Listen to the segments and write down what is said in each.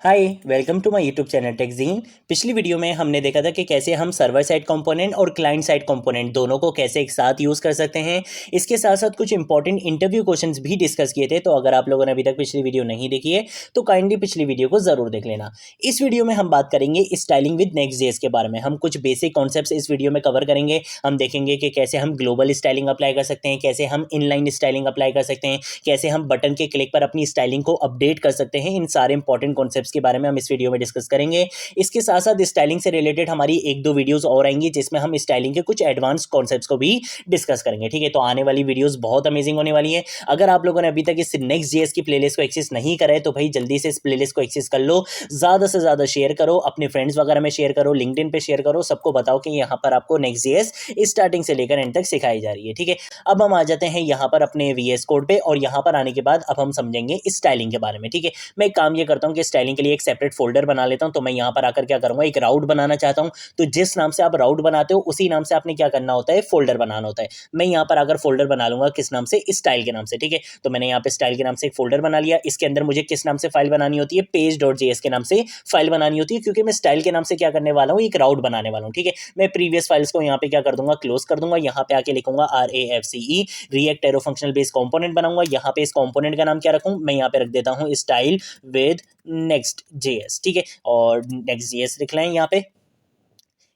Hi welcome to my YouTube channel Techgeen. पिछली video में हमने देखा था कि कैसे हम सर्वर साइड कंपोनेंट और क्लाइंट साइड कंपोनेंट दोनों को कैसे एक साथ यूज़ कर सकते हैं। इसके साथ साथ कुछ इंपॉर्टेंट इंटरव्यू क्वेश्चंस भी डिस्कस किए थे। तो अगर आप लोगों ने अभी तक पिछली वीडियो नहीं देखी है तो काइंडली पिछली वीडियो को ज़रूर देख लेना। इस वीडियो में हम बात करेंगे स्टाइलिंग विद नेक्स्ट.जेएस के बारे में। हम कुछ बेसिक कॉन्सेप्ट्स इस वीडियो में कवर करेंगे। हम देखेंगे कि कैसे हम ग्लोबल स्टाइलिंग अप्लाई कर सकते हैं, कैसे हम इनलाइन स्टाइलिंग अप्लाई कर सकते हैं, कैसे हम बटन के क्लिक पर अपनी स्टाइलिंग को अपडेट कर सकते हैं। इन सारे इंपॉर्टेंट कॉन्सेप्ट्स के बारे में हम इस वीडियो में डिस्कस करेंगे। इसके साथ साथ स्टाइलिंग से रिलेटेड हमारी एक दो वीडियोस और आएंगी जिसमें हम स्टाइलिंग के कुछ एडवांस कॉन्सेप्ट्स को भी डिस्कस करेंगे। ठीक है, तो आने वाली वीडियोस बहुत अमेजिंग होने वाली है। अगर आप लोगों ने अभी तक इस नेक्स्ट.जेएस की प्लेलिस्ट को एक्सेस नहीं करा है तो भाई जल्दी से इस प्लेलिस्ट को एक्सेस कर लो। ज़्यादा से ज़्यादा शेयर करो, अपने फ्रेंड्स वगैरह में शेयर करो, लिंक्डइन पे शेयर करो, सबको बताओ कि यहाँ पर आपको नेक्स्ट.जेएस स्टार्टिंग से लेकर एंड तक सिखाई जा रही है। ठीक है, अब हम आ जाते हैं यहाँ पर अपने वीएस कोड पे और यहाँ पर आने के बाद अब हम समझेंगे स्टाइलिंग के बारे में। ठीक है, मैं एक काम ये करता हूँ कि स्टाइलिंग के लिए एक सेपरेट फोल्डर बना लेता हूँ। तो मैं यहाँ पर आकर क्या करूँगा, एक राउट बनाना चाहता हूँ। तो जिस नाम से आप राउट बनाते हो उसी नाम से आपने क्या करना होता है, फोल्डर बनाना होता है। मैं यहाँ पर अगर फोल्डर बना लूंगा किस नाम से, स्टाइल के नाम से। ठीक है, तो मैंने यहाँ पे स्टाइल के नाम से एक फोल्डर बना लिया। इसके अंदर मुझे किस नाम से फाइल बनानी होती है, पेज.जेएस के नाम से फाइल बनानी होती है, क्योंकि मैं स्टाइल के नाम से क्या करने वाला हूँ, एक राउट बनाने वाला हूँ। ठीक है, मैं प्रीवियस फाइल्स को यहाँ पे क्या कर दूंगा, क्लोज कर दूंगा। यहाँ पे आके लिखूंगा RAFCE react arrow functional base component बनाऊंगा। यहाँ पे इस कंपोनेंट का नाम क्या रखूँ, मैं यहाँ पे रख देता हूँ स्टाइल विद नेक्स्ट.जेएस। ठीक है, और नेक्स्ट.जेएस लिख लें यहाँ पे।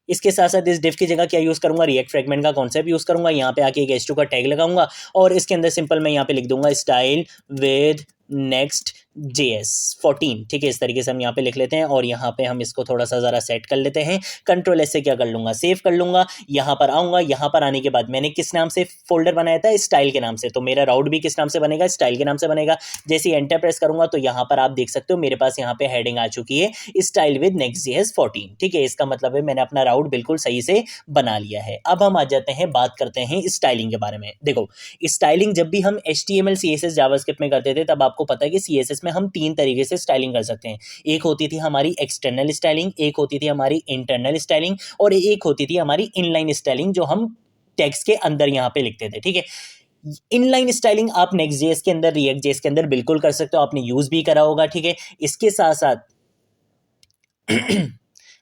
इसके साथ साथ इस डिफ की जगह क्या यूज़ करूंगा, रिएक्ट फ्रेगमेंट का कॉन्सेप्ट यूज़ करूंगा। यहाँ पे आके एक h2 का टैग लगाऊंगा और इसके अंदर सिंपल मैं यहाँ पे लिख दूंगा स्टाइल विद नेक्स्ट.जेएस 14। ठीक है, इस तरीके से हम यहाँ पे लिख लेते हैं और यहाँ पे हम इसको थोड़ा सा ज़रा सेट कर लेते हैं। कंट्रोल एस से क्या कर लूँगा, सेव कर लूँगा। यहाँ पर आऊँगा, यहाँ पर आने के बाद मैंने किस नाम से फोल्डर बनाया था, स्टाइल के नाम से। तो मेरा राउट भी किस नाम से बनेगा, स्टाइल के नाम से बनेगा। जैसे ही एंटर प्रेस करूँगा तो यहाँ पर आप देख सकते हो मेरे पास यहाँ पे हेडिंग आ चुकी है स्टाइल विद नेक्स्ट.जेएस 14। ठीक है, इसका मतलब है मैंने अपना राउट बिल्कुल सही से बना लिया है। अब हम आ जाते हैं, बात करते हैं स्टाइलिंग के बारे में। देखो, स्टाइलिंग जब भी हम HTML CSS जावास्क्रिप्ट में करते थे तब आपको पता है कि CSS में हम तीन तरीके से स्टाइलिंग कर सकते हैं। एक होती थी हमारी एक्सटर्नल स्टाइलिंग, एक होती थी हमारी इंटरनल स्टाइलिंग और एक होती थी हमारी इनलाइन स्टाइलिंग जो हम टेक्स्ट के अंदर यहाँ पे लिखते थे। ठीक है, इनलाइन स्टाइलिंग आप नेक्स्ट.जेएस के अंदर, रिएक्ट.जेएस के अंदर बिल्कुल कर सकते हो, आपने यूज भी करा होगा। ठीक है, इसके साथ साथ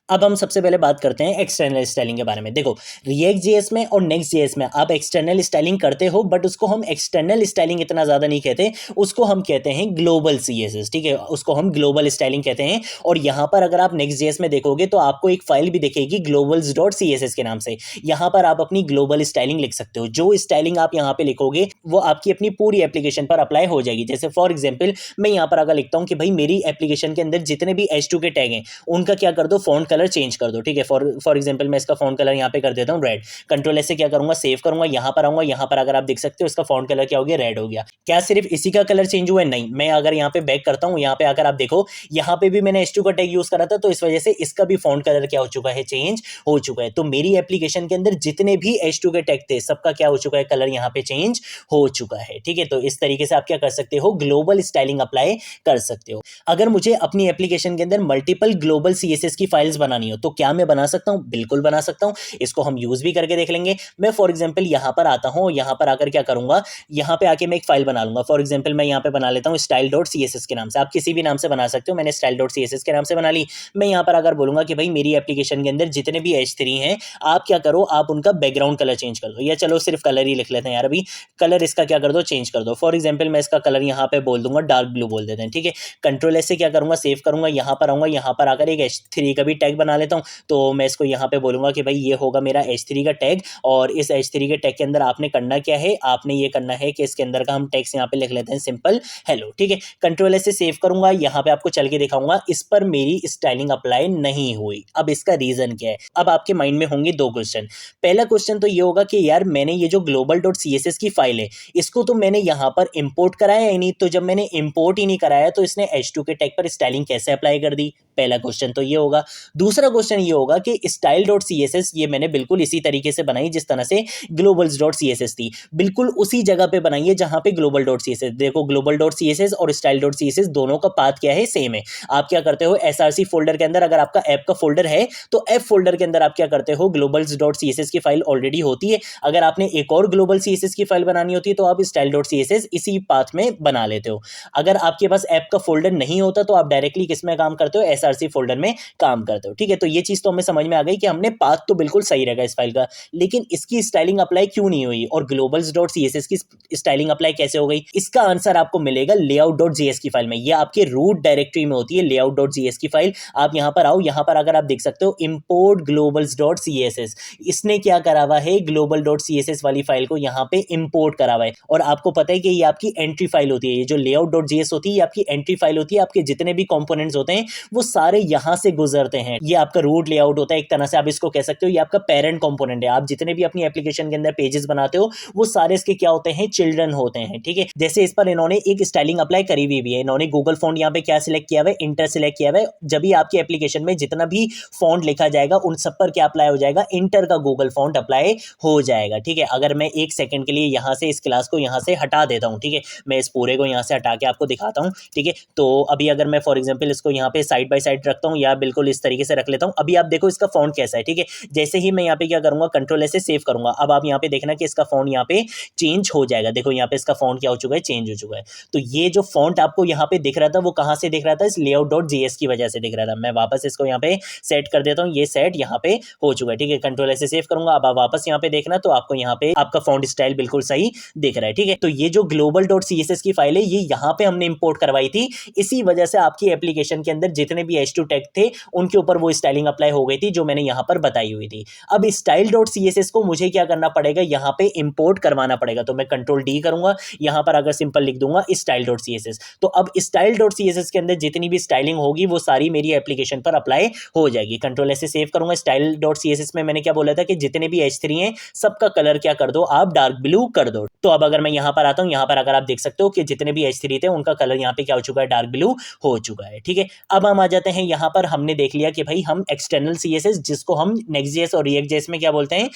अब हम सबसे पहले बात करते हैं एक्सटर्नल स्टाइलिंग के बारे में। देखो, रिएक्ट.जेएस में और नेक्स्ट.जेएस में आप एक्सटर्नल स्टाइलिंग करते हो, बट उसको हम एक्सटर्नल स्टाइलिंग इतना ज़्यादा नहीं कहते, उसको हम कहते हैं ग्लोबल CSS। ठीक है, उसको हम ग्लोबल स्टाइलिंग कहते हैं। और यहाँ पर अगर आप नेक्स्ट.जेएस में देखोगे तो आपको एक फाइल भी दिखेगी globals.css के नाम से। यहाँ पर आप अपनी ग्लोबल स्टाइलिंग लिख सकते हो। जो स्टाइलिंग आप यहाँ पे लिखोगे वो आपकी अपनी पूरी एप्लीकेशन पर अप्लाई हो जाएगी। जैसे फॉर एग्जाम्पल मैं यहाँ पर अगर लिखता हूँ कि भाई मेरी एप्लीकेशन के अंदर जितने भी H2 के टैग हैं उनका क्या कर दो, फॉन्ट कलर चेंज कर दो। ठीक है, फॉर एग्जांपल मैं इसका फॉन्ट कलर यहाँ पे कर देता हूँ रेड। कंट्रोल एस से क्या करूंगा, सेव करूंगा। यहाँ पर आऊंगा, यहाँ पर अगर आप देख सकते हो इसका फॉन्ट कलर क्या हो गया, रेड हो गया। क्या सिर्फ इसी का कलर चेंज हुआ है? नहीं, मैं अगर यहाँ पे बैक करता हूँ, यहाँ पे आकर आप देखो यहाँ पे भी मैंने H2 का टैग यूज करा था, तो इस वजह से इसका भी फॉन्ट कलर क्या हो चुका है, चेंज हो चुका है। तो मेरी एप्लीकेशन के अंदर जितने भी H2 के टैग थे सबका क्या हो चुका है, कलर यहाँ पे चेंज हो चुका है। ठीक है, तो इस तरीके से आप क्या कर सकते हो, ग्लोबल स्टाइलिंग अप्लाई कर सकते हो। अगर मुझे अपनी एप्लीकेशन के अंदर मल्टीपल ग्लोबल CSS की फाइल्स बनानी हो तो क्या मैं बना सकता हूं? बिल्कुल बना सकता हूं। इसको हम यूज भी करके देख लेंगे। मैं फॉर एग्जांपल यहां पर आता हूं, यहां पर आकर क्या करूंगा, यहां पे आके मैं एक फाइल बना लूंगा। फॉर एग्जांपल मैं यहां पे बना लेता हूं style.css के नाम से। आप किसी भी नाम से बना सकते हो, मैंने style.css के नाम से बना ली। मैं यहां पर अगर बोलूंगा कि भाई मेरी एप्लीकेशन के अंदर जितने भी H3 हैं आप क्या करो, आप उनका बैकग्राउंड कलर चेंज कर दो, या चलो सिर्फ कलर ही लिख लेते हैं यार, अभी कलर इसका क्या कर दो, चेंज कर दो। फॉर एग्जाम्पल मैं इसका कलर यहाँ पे बोल दूंगा डार्क ब्लू बोल देते हैं। ठीक है, कंट्रोल एस से क्या करूंगा, सेव करूंगा। यहाँ पर आऊंगा, यहाँ पर आकर एक H3 का भी टैग बना लेता हूँ। तो मैं इसको यहाँ पे बोलूंगा कि भाई ये होगा मेरा H3 का टैग। और इस H3 के टैग के अंदर आपने करना क्या है, आपने ये करना है कि इसके अंदर का हम टेक्स्ट यहाँ पे लिख लेते हैं सिंपल हेलो। ठीक है, कंट्रोल एस से सेव करूंगा। यहाँ पे आपको चल के दिखाऊंगा, इस पर मेरी स्टाइलिंग अप्लाई नहीं हुई। अब इसका रीजन क्या है? अब आपके माइंड में होंगे दो क्वेश्चन। पहला क्वेश्चन तो ये होगा कि यार मैंने ये जो global.css की फाइल है इसको तो मैंने यहाँ पर इंपोर्ट कराया ही नहीं, तो जब मैंने इंपोर्ट ही नहीं कराया तो इसने H2 के टैग पर स्टाइलिंग कैसे अप्लाई कर दी? पहला क्वेश्चन तो ये होगा। दूसरा क्वेश्चन ये होगा कि style dot C S S ये मैंने बिल्कुल इसी तरीके से बनाई जिस तरह से globals dot C S S थी, बिल्कुल उसी जगह पे बनाई है जहां पे global dot C S S. देखो global dot C S S और style dot C S S दोनों का पाथ क्या है, सेम है। आप क्या करते हो, एसआरसी फोल्डर के अंदर अगर आपका ऐप का फोल्डर है तो ऐप फोल्डर के अंदर आप क्या करते हो, globals dot C S S की फाइल ऑलरेडी होती है। अगर आपने एक और ग्लोबल सी एस एस की फाइल बनानी होती है तो आप style dot C S S इसी पाथ में बना लेते हो। अगर आपके पास ऐप का फोल्डर नहीं होता तो आप डायरेक्टली किस में काम करते हो, एसआरसी फोल्डर में काम करते हो। ठीक है, तो ये चीज तो हमें समझ में आ गई कि हमने पाथ तो बिल्कुल सही रहेगा इस फाइल का, लेकिन इसकी स्टाइलिंग अप्लाई क्यों नहीं हुई और globals dot C S S की स्टाइलिंग अप्लाई कैसे हो गई, इसका आंसर आपको मिलेगा लेआउट डॉट जीएस की फाइल में। ये आपके रूट डायरेक्टरी में होती है लेआउट डॉट जीएस की फाइल। आप यहां पर आओ, यहां पर अगर आप देख सकते हो import globals dot C S S, इसने क्या करा हुआ है, global dot C S S वाली फाइल को यहाँ पे इंपोर्ट करा हुआ है। और आपको पता है कि ये आपकी एंट्री फाइल होती है, ये जो लेआउट डॉट जीएस होती है ये आपकी एंट्री फाइल होती है। आपके जितने भी कंपोनेंट्स होते हैं वो सारे यहां से गुजरते हैं। ये आपका रूट लेआउट होता है, एक तरह से आप इसको कह सकते हो ये आपका पेरेंट कंपोनेंट है। आप जितने भी अपनी एप्लीकेशन के अंदर पेजेस बनाते हो वो सारे इसके क्या होते हैं, चिल्ड्रन होते हैं। ठीक है, जैसे इस पर इन्होंने एक स्टाइलिंग अप्लाई करी हुई भी है। इन्होंने गूगल फॉन्ट यहाँ पे क्या सिलेक्ट किया हुआ है, इंटर सिलेक्ट किया हुआ है। जब भी आपकी एप्लीकेशन में जितना भी फॉन्ट लिखा जाएगा उन सब पर क्या अप्लाई हो जाएगा, इंटर का गूगल फॉन्ट अप्लाई हो जाएगा। ठीक है, अगर मैं एक सेकंड के लिए यहाँ से इस क्लास को यहाँ से हटा देता हूँ, ठीक है, मैं इस पूरे को यहाँ से हटा के आपको दिखाता हूँ। ठीक है, तो अभी अगर मैं फॉर एग्जाम्पल इसको यहाँ पे साइड बाय साइड रखता हूँ या बिल्कुल इस तरीके से रख लेता हूँ, अभी आप देखो इसका फॉन्ट कैसा है। ठीक है, जैसे ही मैं यहाँ पे क्या करूंगा, कंट्रोल ऐसे सेव करूंगा, अब आप यहाँ पे देखना कि इसका फॉन्ट यहाँ पे चेंज हो जाएगा। देखो यहाँ पे इसका फॉन्ट क्या हो चुका है, चेंज हो चुका है। तो ये जो फॉन्ट आपको यहाँ पे दिख रहा था वो कहाँ से दिख रहा था, इस लेआउट डॉट जीएस की वजह से दिख रहा था। मैं वापस इसको यहाँ पे सेट कर देता हूँ, ये सेट यहाँ पे हो चुका है। ठीक है, कंट्रोल ऐसे सेव करूंगा, अब आप वापस यहाँ पे देखना तो आपको यहाँ पे आपका फॉन्ट स्टाइल बिल्कुल सही दिख रहा है। ठीक है, तो ये जो global dot C S S की फाइल है ये यहाँ पे हमने इंपोर्ट करवाई थी, इसी वजह से आपकी एप्लीकेशन के अंदर जितने भी H2 टैग थे उनके ऊपर वो स्टाइलिंग अप्लाई हो गई थी जो मैंने यहाँ पर बताई हुई थी। अब style dot C S S को मुझे क्या करना पड़ेगा, यहाँ पे इंपोर्ट करवाना पड़ेगा। तो मैं कंट्रोल डी करूंगा, यहाँ पर अगर सिंपल लिख दूंगा style dot C S S, तो अब style dot C S S के अंदर जितनी भी स्टाइलिंग होगी वो सारी मेरी एप्लीकेशन पर अप्लाई हो जाएगी। कंट्रोल ऐसे सेव करूंगा, style dot C S S में मैंने क्या बोला था कि जितने भी H3 हैं सबका कलर क्या कर दो, आप डार्क ब्लू कर दो। तो अब अगर मैं यहाँ पर आता हूँ, यहाँ पर अगर आप देख सकते हो कि जितने भी H3 थे उनका कलर यहाँ पे क्या हो चुका है, डार्क ब्लू हो चुका है। ठीक है, अब हम आ जाते हैं यहाँ पर, हमने देख लिया कि भाई हम एक्सटर्नल सीएसएस जिसको हम नेक्स्ट.जेएस और रिएक्ट.जेएस में क्या बोलते हैं,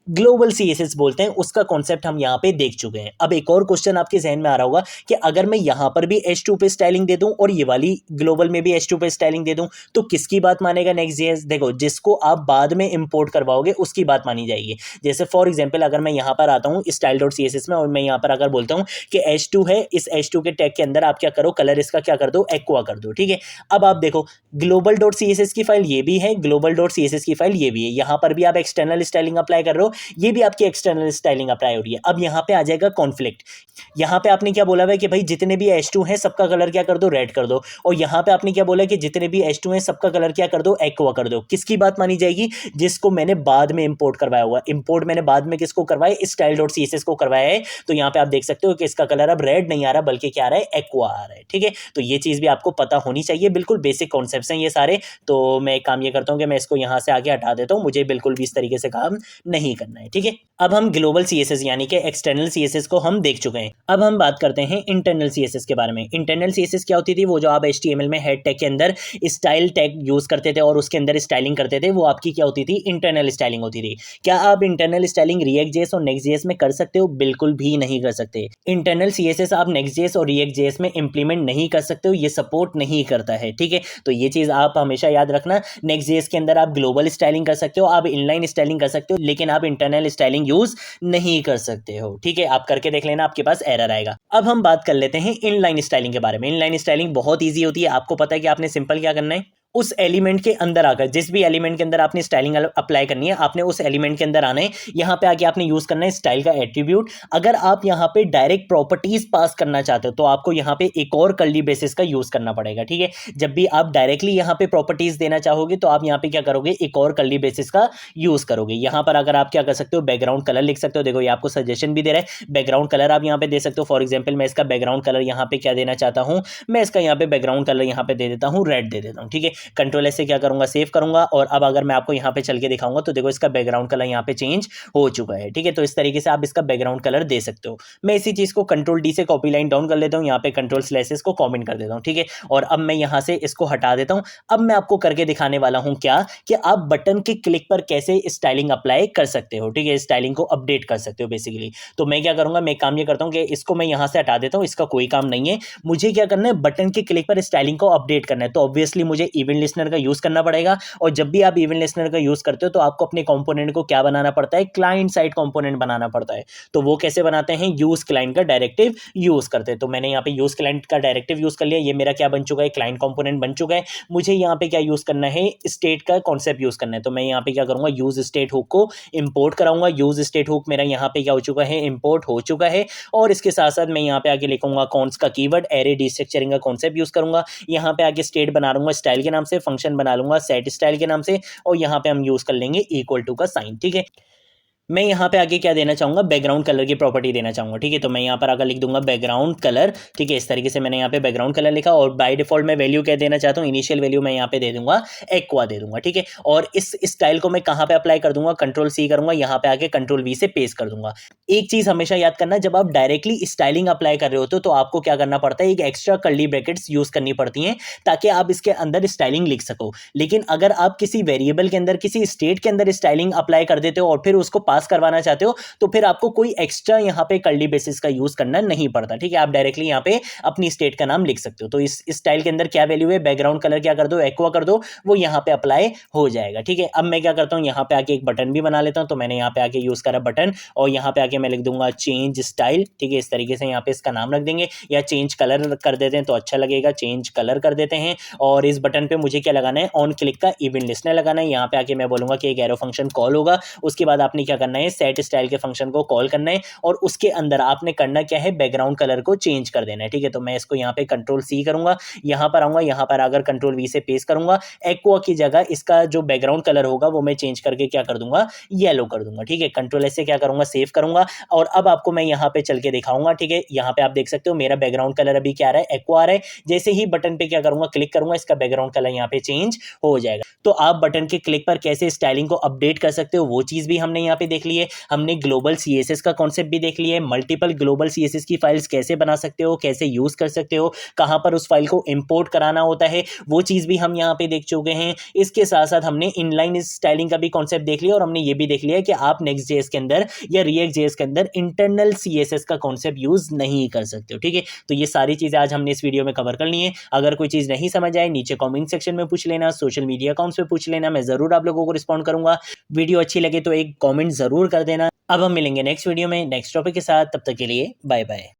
ग्लोबल सीएसएस बोलते हैं, उसका कॉन्सेप्ट हम यहाँ पे देख चुके हैं। अब एक और क्वेश्चन आपके जहन में आ रहा होगा कि अगर मैं यहाँ पर भी H2 पे स्टाइलिंग दे दूं और ये वाली ग्लोबल में भी H2 पे स्टाइलिंग दे दूं तो किसकी बात मानेगा नेक्स्ट.जेएस। देखो जिसको आप बाद में इंपोर्ट करवाओगे उसकी बात मानी जाएगी। जैसे फॉर एग्जाम्पल अगर मैं यहाँ पर आता हूँ स्टाइल डॉट सीएसएस में और मैं यहाँ पर अगर बोलता हूँ कि H2 है, इस H2 के टैग के अंदर आप क्या करो, कलर इसका क्या कर दो, एक्वा कर दो। ठीक है, अब आप देखो ग्लोबल डॉट सीएसएस की फाइल ये भी है, ग्लोबल डॉट सीएसएस की फाइल ये भी है, यहाँ पर भी आप एक्सटर्नल स्टाइलिंग अप्लाई कर रहे हो, ये भी आपकी एक्सटर्नल स्टाइलिंग अप्लाई हो रही है। अब यहाँ पे आ जाएगा कॉन्फ्लिक्ट। यहाँ पे आपने क्या बोला है कि भाई जितने भी H2 हैं सबका कलर क्या कर दो, रेड कर दो, और यहाँ पे आपने क्या बोला कि जितने भी H2 हैं सबका कलर क्या कर दो, एक्वा कर दो। किसकी बात मानी जाएगी, जिसको मैंने बाद में इंपोर्ट करवाया हुआ। इंपोर्ट मैंने बाद में किसको करवाया, स्टाइल डॉट सीएसएस को करवाया है। तो यहाँ पे आप देख सकते हो कि इसका कलर अब रेड नहीं आ रहा बल्कि क्या आ रहा है, एक्वा आ रहा है। ठीक है, तो ये चीज भी आपको पता होनी चाहिए, बिल्कुल बेसिक कॉन्सेप्ट्स हैं ये सारे। तो मैं एक काम ये करता हूँ कि मैं इसको यहाँ से आगे हटा देता हूँ, मुझे बिल्कुल भी इस तरीके से काम नहीं करना है। ठीक है, अब हम ग्लोबल सीएसएस यानी कि एक्सटर्नल सीएसएस को हम देख चुके हैं। अब हम बात करते हैं इंटरनल सीएसएस के बारे में। इंटरनल सीएसएस क्या होती थी, वो जो आप HTML में हेड टैग के अंदर स्टाइल टैग यूज करते थे और उसके अंदर स्टाइलिंग करते थे, वो आपकी क्या होती थी, इंटरनल स्टाइलिंग होती थी। क्या आप इंटरनल स्टाइलिंग रिएक्ट.जेएस और नेक्स्ट.जेएस में कर सकते हो, बिल्कुल भी नहीं कर सकते। इंटरनल सीएसएस आप नेक्स्ट.जेएस और रिएक्ट.जेएस में इंप्लीमेंट नहीं कर सकते हो, ये सपोर्ट नहीं करता है। ठीक है, तो ये चीज आप हमेशा याद रखना। नेक्स्ट.जेएस के अंदर आप ग्लोबल स्टाइलिंग कर सकते हो, आप इनलाइन स्टाइलिंग कर सकते हो, लेकिन आप इंटरनल स्टाइलिंग यूज नहीं कर सकते हो। ठीक है, आप करके देख लेना, आपके पास एरर आएगा। अब हम बात कर लेते हैं इनलाइन स्टाइलिंग के बारे में। इनलाइन स्टाइलिंग बहुत ईजी होती है, आपको पता है कि आपने सिंपल क्या करना है, उस एलिमेंट के अंदर आकर, जिस भी एलिमेंट के अंदर आपने स्टाइलिंग अप्लाई करनी है, आपने उस एलिमेंट के अंदर आना है। यहाँ पे आके आपने यूज करना है स्टाइल का एट्रीब्यूट। अगर आप यहाँ पे डायरेक्ट प्रॉपर्टीज पास करना चाहते हो तो आपको यहाँ पे एक और कर्ली बेसिस का यूज करना पड़ेगा। ठीक है, जब भी आप डायरेक्टली यहाँ पे प्रॉपर्टीज देना चाहोगे तो आप यहाँ पे क्या करोगे, एक और कर्ली बेसिस का यूज करोगे। यहाँ पर अगर आप क्या कर सकते हो, बैकग्राउंड कलर लिख सकते हो। देखो ये आपको सजेशन भी दे रहा है, बैकग्राउंड कलर आप यहाँ पे दे सकते हो। फॉर एग्जाम्पल मैं इसका बैकग्राउंड कलर यहाँ पे क्या देना चाहता हूँ, मैं इसका यहाँ पे बैकग्राउंड कलर यहाँ पे दे देता हूँ, रेड दे देता हूँ। ठीक है, कंट्रोल एस से क्या करूँगा, सेव करूँगा। और अब अगर मैं आपको यहाँ पे चल के दिखाऊंगा तो देखो इसका बैकग्राउंड कलर यहाँ पे चेंज हो चुका है। ठीक है, तो इस तरीके से आप इसका बैकग्राउंड कलर दे सकते हो। मैं इसी चीज़ को कंट्रोल डी से कॉपी लाइन डाउन कर लेता हूँ, यहाँ पे कंट्रोल स्लैशेस को कॉमेंट कर देता हूँ। ठीक है, और अब मैं यहाँ से इसको हटा देता हूँ। अब मैं आपको करके दिखाने वाला हूँ क्या, कि आप बटन के क्लिक पर कैसे स्टाइलिंग अप्लाई कर सकते हो। ठीक है, स्टाइलिंग को अपडेट कर सकते हो बेसिकली। तो मैं क्या करूँगा, मैं काम ये करता हूँ कि इसको मैं यहाँ से हटा देता हूँ, इसका कोई काम नहीं है। मुझे क्या करना है, बटन के क्लिक पर स्टाइलिंग को अपडेट करना है। तो ऑब्वियसली मुझे इवेंट लिस्नर का यूज़ करना पड़ेगा। और जब भी आप इवेंट लिस्नर का यूज़ करते हो तो आपको अपने कंपोनेंट को क्या बनाना पड़ता है, क्लाइंट साइड कंपोनेंट बनाना पड़ता है। तो वो कैसे बनाते हैं, यूज़ क्लाइंट का डायरेक्टिव यूज़ करते हैं। तो मैंने यहाँ पे यूज़ क्लाइंट का डायरेक्टिव यूज़ कर लिया। ये मेरा क्या बन चुका है, क्लाइंट कंपोनेंट बन चुका है। मुझे यहाँ पे क्या यूज़ करना है, स्टेट का कॉन्सेप्ट यूज़ करना है। तो मैं यहाँ पे क्या करूँगा, यूज़ स्टेट हुक को इंपोर्ट कराऊंगा। यूज़ स्टेट हुक मेरा यहाँ पे क्या हो चुका है, इंपोर्ट हो चुका है। और इसके साथ साथ मैं यहाँ पे आगे लिखूंगा कॉन्स का कीवर्ड, एरे डिस्ट्रक्चरिंग का कॉन्सेप्ट यूज़ करूंगा। यहाँ पे आगे स्टेट बना लूंगा स्टाइल के नाम से, फंक्शन बना लूंगा सेट स्टाइल के नाम से, और यहाँ पे हम यूज़ कर लेंगे इक्वल टू का साइन। ठीक है, मैं यहाँ पे आगे क्या देना चाहूँगा, बैकग्राउंड कलर की प्रॉपर्टी देना चाहूँगा। ठीक है, तो मैं यहाँ पर आगे लिख दूंगा बैकग्राउंड कलर। ठीक है, इस तरीके से मैंने यहाँ पे बैकग्राउंड कलर लिखा। और बाय डिफॉल्ट मैं वैल्यू क्या देना चाहता हूँ, इनिशियल वैल्यू मैं यहाँ पे दे दूंगा एक्वा दे दूंगा। ठीक है, और इस स्टाइल को मैं कहाँ पे अप्लाई कर दूंगा, कंट्रोल सी करूंगा, यहाँ पे आके कंट्रोल वी से पेस्ट कर दूंगा। एक चीज हमेशा याद करना, जब आप डायरेक्टली स्टाइलिंग अप्लाई कर रहे होते तो आपको क्या करना पड़ता है, एक एक्स्ट्रा कर्ली ब्रैकेट्स यूज करनी पड़ती हैं ताकि आप इसके अंदर स्टाइलिंग लिख सको। लेकिन अगर आप किसी वेरिएबल के अंदर, किसी स्टेट के अंदर स्टाइलिंग अप्लाई कर देते हो और फिर उसको पास करवाना चाहते हो तो फिर आपको कोई एक्स्ट्रा यहाँ पे कर्ली ब्रेसेस का यूज करना नहीं पड़ता। ठीक है, आप डायरेक्टली यहाँ पे अपनी स्टेट का नाम लिख सकते हो। तो इस स्टाइल के अंदर क्या वैल्यू है, बैकग्राउंड कलर क्या कर दो, एक्वा कर दो, वो यहाँ पे अप्लाई हो जाएगा। ठीक है, अब मैं क्या करता हूँ, यहाँ पे आके एक बटन भी बना लेता हूँ। तो मैंने यहाँ पे आके यूज करा बटन, और यहाँ पे आके मैं लिख दूंगा चेंज स्टाइल। ठीक है, इस तरीके से यहाँ पे इसका नाम रख देंगे, या चेंज कलर कर देते हैं तो अच्छा लगेगा, चेंज कलर कर देते हैं। और इस बटन पे मुझे क्या लगाना है, ऑन क्लिक का इवेंट लिस्नर लगाना है। यहाँ पे आके मैं बोलूंगा कि एक एरो फंक्शन कॉल होगा। उसके बाद आपने क्या करना है, सेट स्टाइल के फंक्शन को कॉल करना है, और उसके अंदर आपने करना क्या है, बैकग्राउंड कलर को चेंज कर देना है। ठीक है, तो मैं इसको यहाँ पे कंट्रोल सी करूंगा, यहाँ पर आऊंगा, यहाँ पर अगर कंट्रोल वी से पेस्ट करूंगा, एक्वा की जगह इसका जो बैकग्राउंड कलर होगा वो मैं चेंज करके क्या कर दूंगा, येलो कर दूंगा। ठीक है, कंट्रोल एस से क्या करूंगा, सेव करूंगा। और अब आपको मैं यहाँ पे चल के दिखाऊंगा। ठीक है, यहाँ पे आप देख सकते हो मेरा बैकग्राउंड कलर अभी क्या आ रहा है, एक्वा आ रहा है। जैसे ही बटन पे क्या करूंगा, क्लिक करूंगा, इसका बैकग्राउंड कलर यहाँ पे चेंज हो जाएगा। तो आप बटन के क्लिक पर कैसे स्टाइलिंग को अपडेट कर सकते हो वो चीज भी हमने यहाँ पे देख ली है। हमने ग्लोबल सीएसएस का कॉन्सेप्ट भी देख लिया है, मल्टीपल ग्लोबल सीएसएस की फाइल्स कैसे बना सकते हो, कैसे यूज कर सकते हो, कहां पर उस फाइल को इंपोर्ट कराना होता है, वो चीज भी हम यहाँ पे देख चुके हैं। इसके साथ साथ हमने इनलाइन स्टाइलिंग का भी कॉन्सेप्ट देख लिया, और हमने ये भी देख लिया कि आप नेक्स्ट जेएस के अंदर या रिएक्ट जेएस के अंदर इंटरनल सीएसएस का कॉन्सेप्ट यूज नहीं कर सकते हो। ठीक है, तो ये सारी चीजें आज हमने इस वीडियो में कवर कर ली है। अगर कोई चीज नहीं समझ आए नीचे कॉमेंट सेक्शन में पूछ लेना, सोशल मीडिया अकाउंट्स पे पूछ लेना, मैं जरूर आप लोगों को रिस्पॉन्ड करूंगा। वीडियो अच्छी लगे तो एक कॉमेंट जरूर कर देना। अब हम मिलेंगे नेक्स्ट वीडियो में नेक्स्ट टॉपिक के साथ, तब तक के लिए बाय बाय।